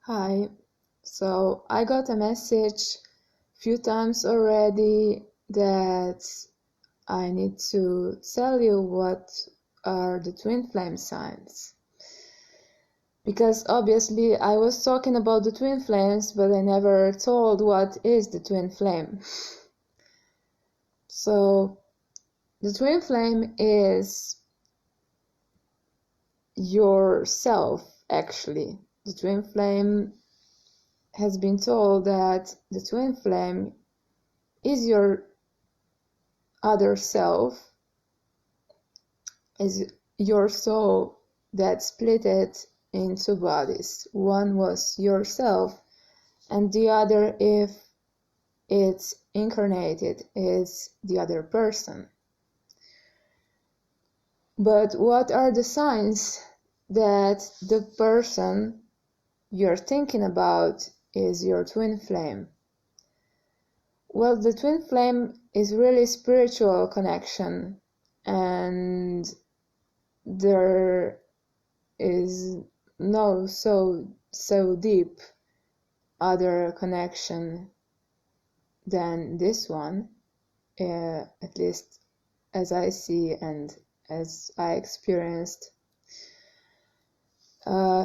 Hi. So I got a message few times already that I need to tell you what are the twin flame signs. Because obviously I was talking about the twin flames, but I never told what is the twin flame. So the twin flame is yourself, actually. The twin flame has been told that the twin flame is your other self, is your soul that split it in two bodies. One was yourself, and the other, if it's incarnated, is the other person. But what are the signs that the person you're thinking about is your twin flame? Well, the twin flame is really spiritual connection, and there is no so deep other connection than this one, at least as I see and as I experienced.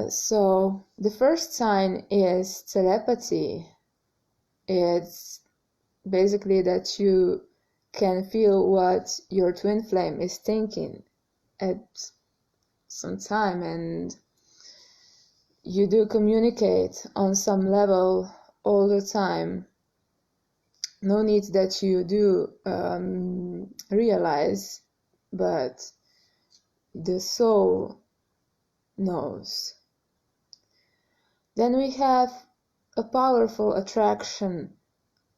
So the first sign is telepathy. It's basically that you can feel what your twin flame is thinking at some time, and you do communicate on some level all the time. No need that you do realize, but the soul knows. Then we have a powerful attraction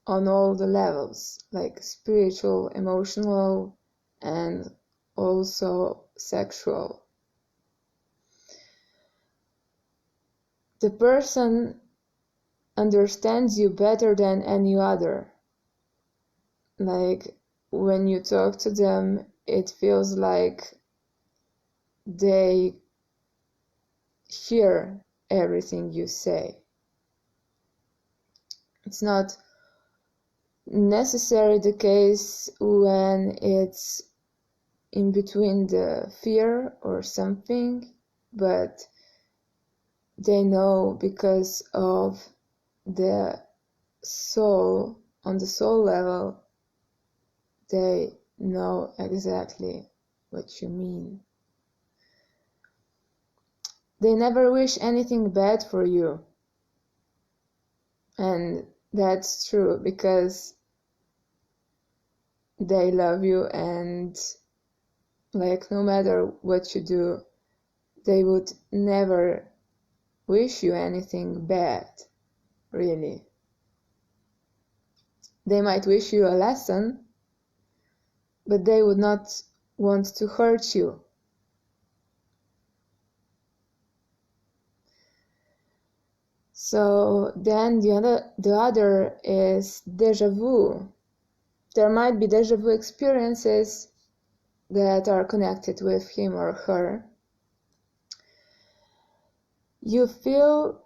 on all the levels, like spiritual, emotional, and also sexual. The person understands you better than any other. Like when you talk to them, it feels like they hear everything you say. It's not necessarily the case when it's in between the fear or something, but they know because of the soul, on the soul level, they know exactly what you mean. They never wish anything bad for you. And that's true because they love you, and like no matter what you do, they would never wish you anything bad, really. They might wish you a lesson, but they would not want to hurt you. So then the other is déjà vu. There might be déjà vu experiences that are connected with him or her. You feel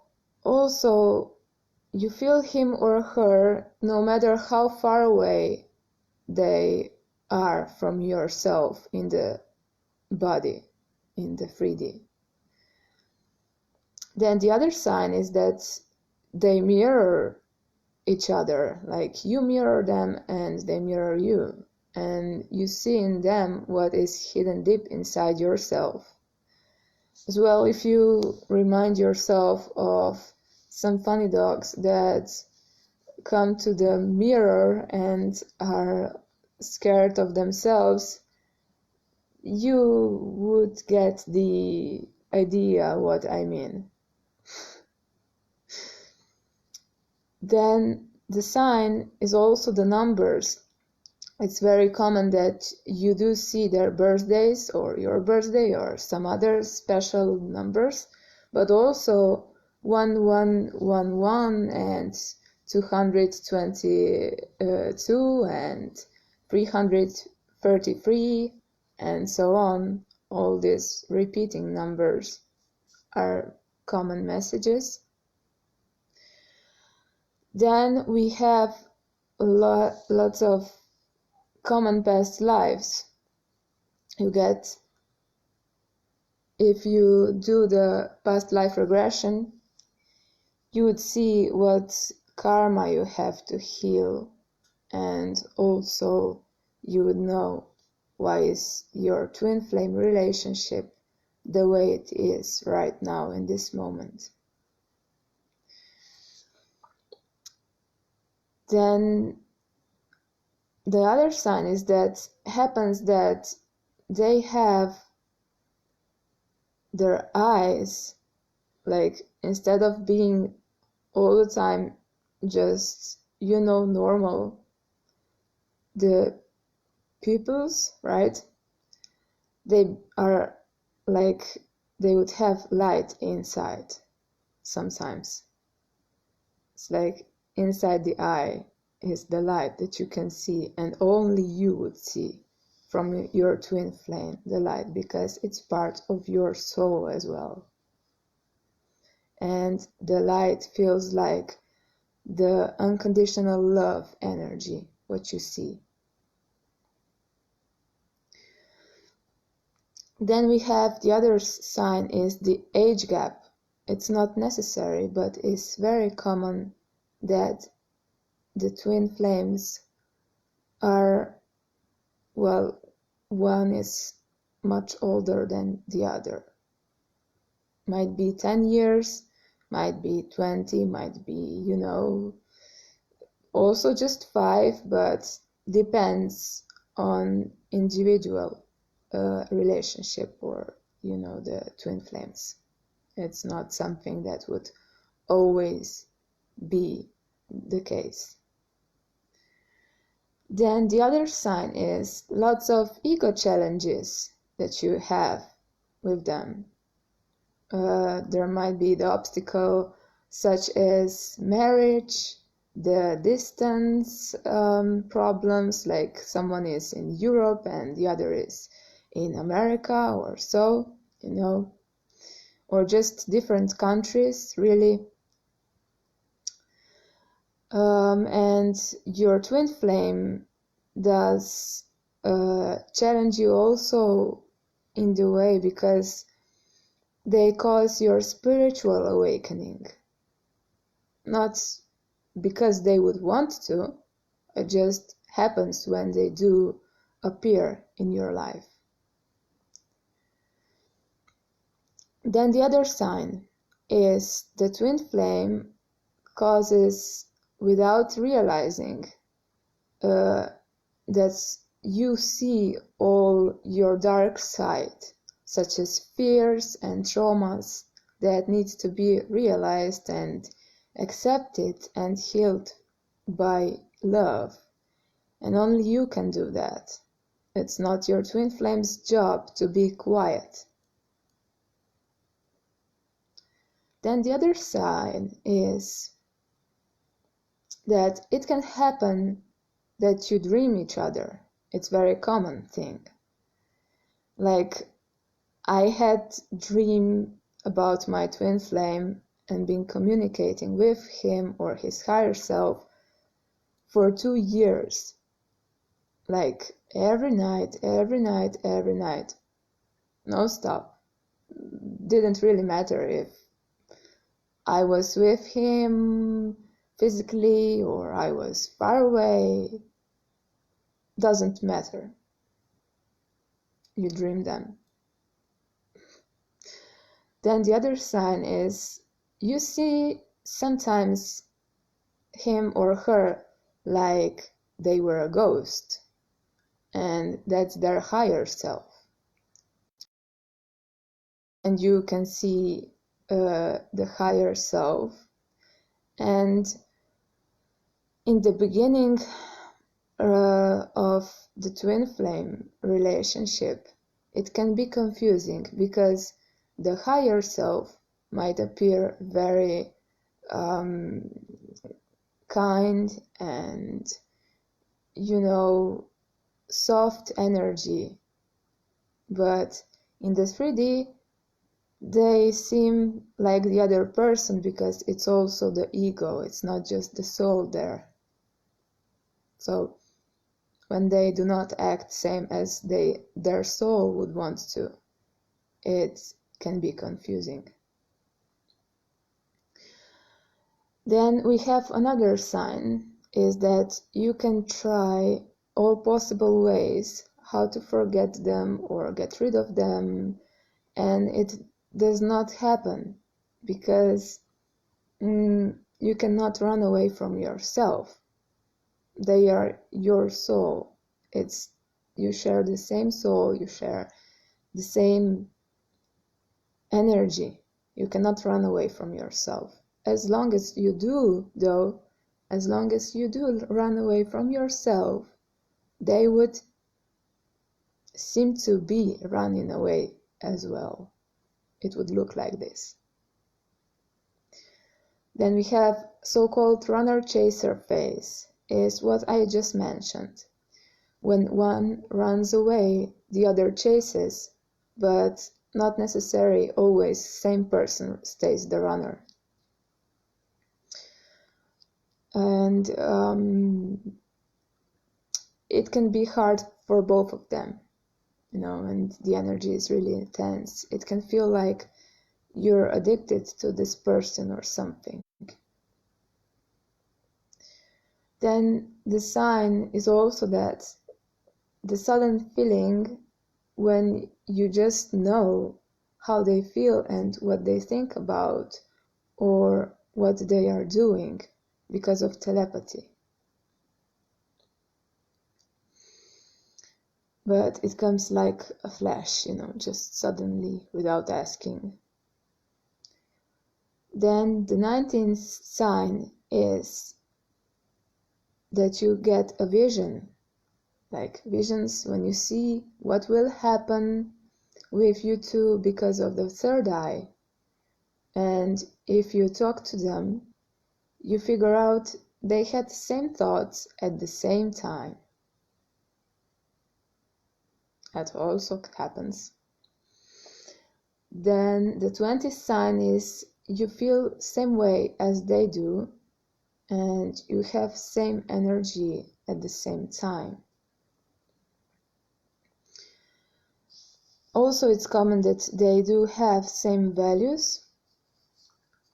him or her no matter how far away they are from yourself in the body, in the 3D. Then the other sign is that they mirror each other, like you mirror them and they mirror you, and you see in them what is hidden deep inside yourself. As well, if you remind yourself of some funny dogs that come to the mirror and are scared of themselves, you would get the idea what I mean. Then the sign is also the numbers. It's very common that you do see their birthdays or your birthday or some other special numbers, but also 1111 and 222 and 333 and so on. All these repeating numbers are common messages. Then we have lots of common past lives. You get, if you do the past life regression, you would see what karma you have to heal, and also you would know why is your twin flame relationship the way it is right now in this moment. Then the other sign is that happens that they have their eyes, like instead of being all the time just, normal, the pupils, right? They are like, they would have light inside sometimes. It's like inside the eye is the light that you can see, and only you would see from your twin flame the light, because it's part of your soul as well. And the light feels like the unconditional love energy, what you see. Then we have the other sign is the age gap. It's not necessary, but it's very common that the twin flames are, well, one is much older than the other. Might be 10 years, might be 20, might be, also just 5, but depends on individual relationship, or, the twin flames. It's not something that would always be the case. Then the other sign is lots of ego challenges that you have with them. There might be the obstacle such as marriage, the distance problems, like someone is in Europe and the other is in America or so, or just different countries, really. And your twin flame does challenge you also in the way, because they cause your spiritual awakening. Not because they would want to, it just happens when they do appear in your life. Then the other sign is the twin flame causes, without realizing, that you see all your dark side, such as fears and traumas that need to be realized and accepted and healed by love. And only you can do that. It's not your twin flame's job to be quiet. Then the other side is that it can happen that you dream each other. It's a very common thing. Like, I had dream about my twin flame and been communicating with him or his higher self for 2 years. Like every night, no stop. Didn't really matter if I was with him physically or I was far away. Doesn't matter. You dream them. Then the other sign is you see sometimes him or her like they were a ghost, and that's their higher self. And you can see the higher self. And in the beginning of the twin flame relationship, it can be confusing because the higher self might appear very kind and, soft energy. But in the 3D, they seem like the other person because it's also the ego, it's not just the soul there. So when they do not act same as their soul would want to, it can be confusing. Then we have another sign, is that you can try all possible ways how to forget them or get rid of them, and it does not happen because you cannot run away from yourself. They are your soul. You share the same soul, you share the same energy. You cannot run away from yourself. As long as you do, though, as long as you do run away from yourself, they would seem to be running away as well. It would look like this. Then we have so-called runner-chaser phase, is what I just mentioned. When one runs away, the other chases, but not necessarily always same person stays the runner. And it can be hard for both of them, and the energy is really intense. It can feel like you're addicted to this person or something. Then the sign is also that the sudden feeling when you just know how they feel and what they think about or what they are doing because of telepathy. But it comes like a flash, just suddenly without asking. Then the 19th sign is that you get a vision, like visions when you see what will happen with you two because of the third eye. And if you talk to them, you figure out they had the same thoughts at the same time. That also happens. Then the 20th sign is you feel same way as they do and you have same energy at the same time. Also, it's common that they do have same values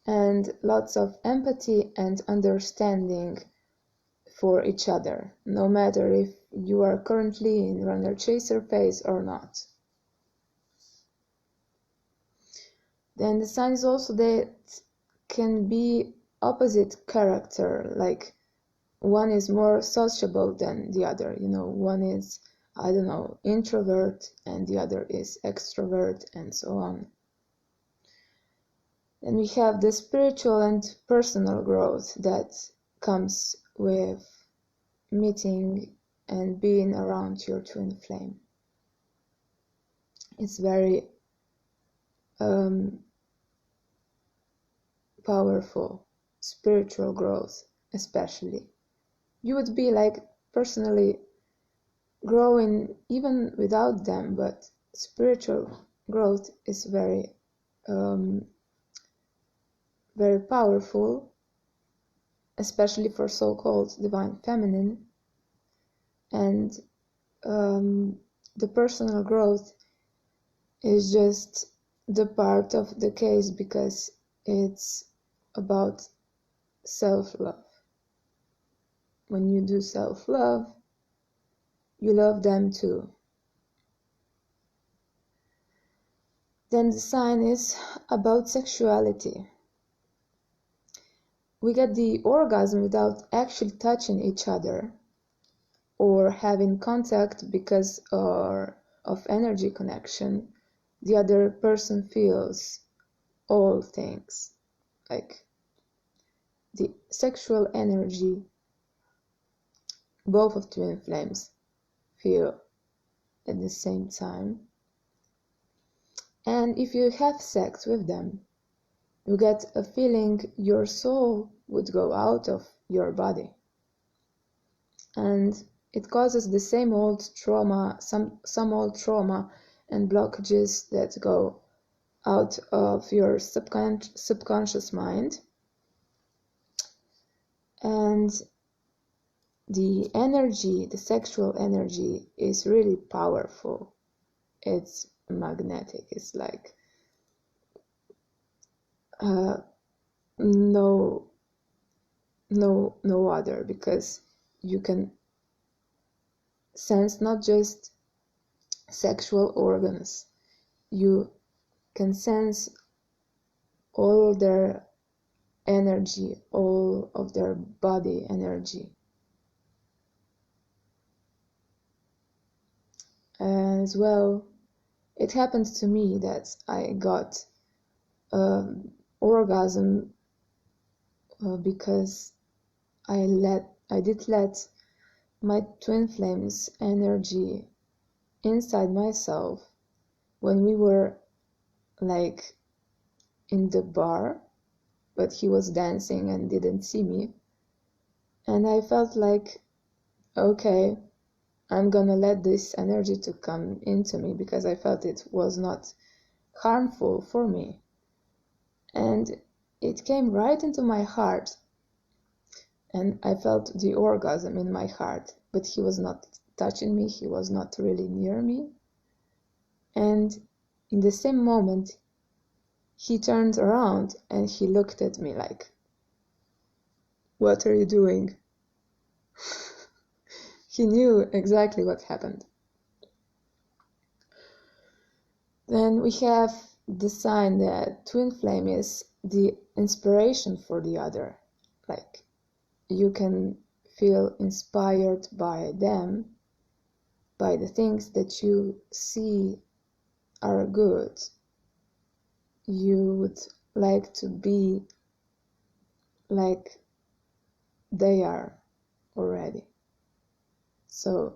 and lots of empathy and understanding for each other, no matter if you are currently in runner-chaser phase or not. Then the sign is also that can be opposite character, like one is more sociable than the other, one is, I don't know, introvert and the other is extrovert and so on. Then we have the spiritual and personal growth that comes with meeting and being around your twin flame. It's very powerful, spiritual growth especially. You would be like personally growing even without them, but spiritual growth is very very powerful, especially for so-called divine feminine. And the personal growth is just the part of the case because it's about self-love. When you do self-love, you love them too. Then the sign is about sexuality. We get the orgasm without actually touching each other or having contact because of energy connection. The other person feels all things, like the sexual energy both of twin flames feel at the same time. And if you have sex with them, you get a feeling your soul would go out of your body. And it causes the same old trauma, some old trauma and blockages that go out of your subconscious mind. And the energy, the sexual energy, is really powerful. It's magnetic. It's like no other, because you can sense not just sexual organs, you can sense all their energy, all of their body energy. As well, it happened to me that I got orgasm because I did let my twin flames energy inside myself when we were like in the bar, but he was dancing and didn't see me. And I felt like, okay, I'm gonna let this energy to come into me, because I felt it was not harmful for me. And it came right into my heart, and I felt the orgasm in my heart, but he was not touching me, he was not really near me. And in the same moment, he turned around and he looked at me like, "What are you doing?" He knew exactly what happened. Then we have the sign that twin flame is the inspiration for the other. Like, you can feel inspired by them, by the things that you see are good. You would like to be like they are already. So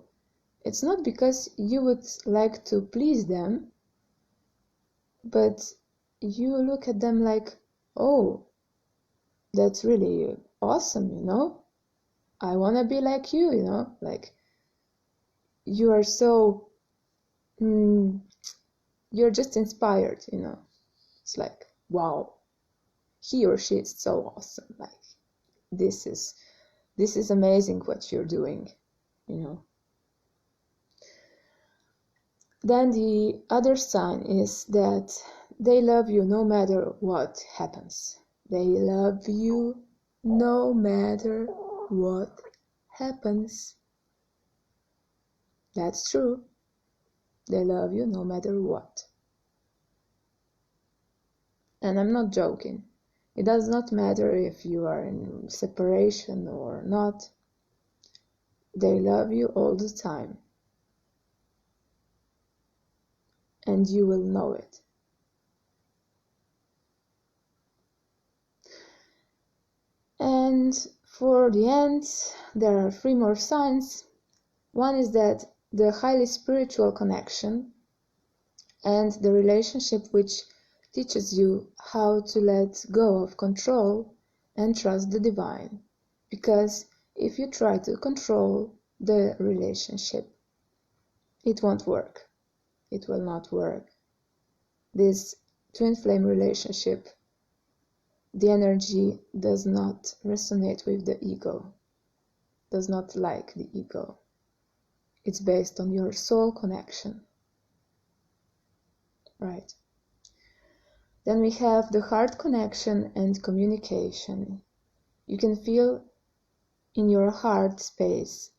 it's not because you would like to please them, but you look at them like, oh, that's really awesome, you know? I want to be like you know? Like, you are so, you're just inspired, you know? It's like, wow, he or she is so awesome. Like, this is amazing what you're doing, you know? Then the other sign is that they love you no matter what happens. They love you no matter what happens. That's true. They love you no matter what. And I'm not joking. It does not matter if you are in separation or not. They love you all the time. And you will know it. And for the end, there are 3 more signs. One is that the highly spiritual connection and the relationship which teaches you how to let go of control and trust the divine. Because if you try to control the relationship, it won't work. It will not work. This twin flame relationship, the energy does not resonate with the ego, does not like the ego. It's based on your soul connection. Right. Then we have the heart connection and communication. You can feel in your heart space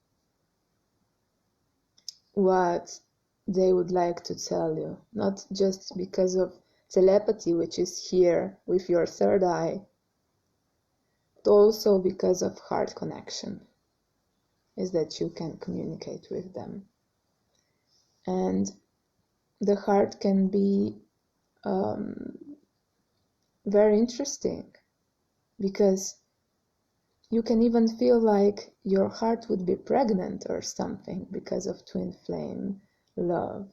what they would like to tell you, not just because of telepathy, which is here with your third eye, but also because of heart connection, is that you can communicate with them. And the heart can be very interesting, because you can even feel like your heart would be pregnant or something because of twin flame love.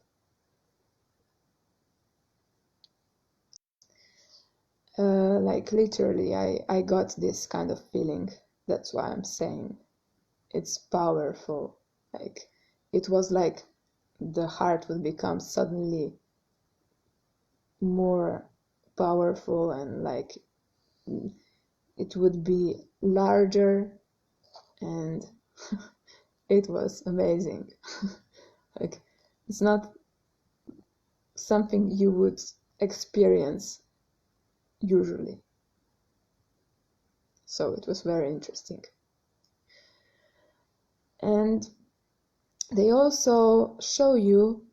Like literally, I got this kind of feeling. That's why I'm saying it's powerful. Like, it was like the heart would become suddenly more powerful, and like it would be larger, and it was amazing. Like, it's not something you would experience usually. So it was very interesting. And they also show you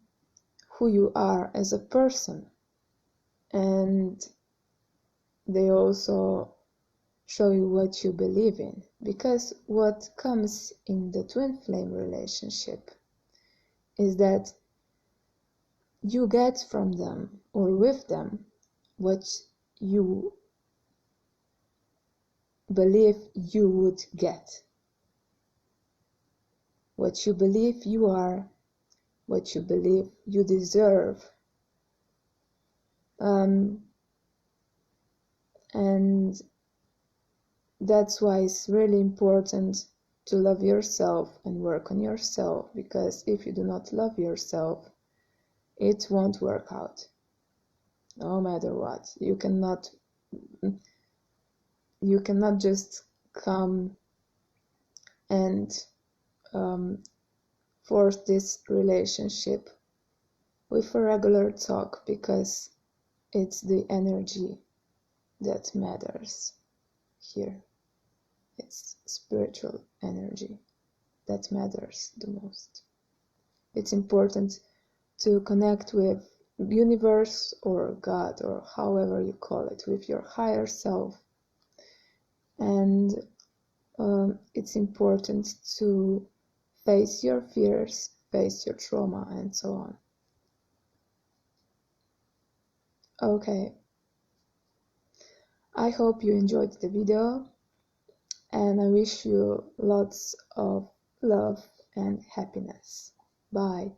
who you are as a person. And they also show you what you believe in. Because what comes in the twin flame relationship is that you get from them or with them what you believe you would get. What you believe you are, what you believe you deserve. And that's why it's really important to love yourself and work on yourself, because if you do not love yourself, it won't work out. No matter what. You cannot just come and force this relationship with a regular talk, because it's the energy that matters here. It's spiritual energy that matters the most. It's important to connect with universe or God, or however you call it, with your higher self. And it's important to face your fears, face your trauma, and so on. Okay. I hope you enjoyed the video, and I wish you lots of love and happiness. Bye.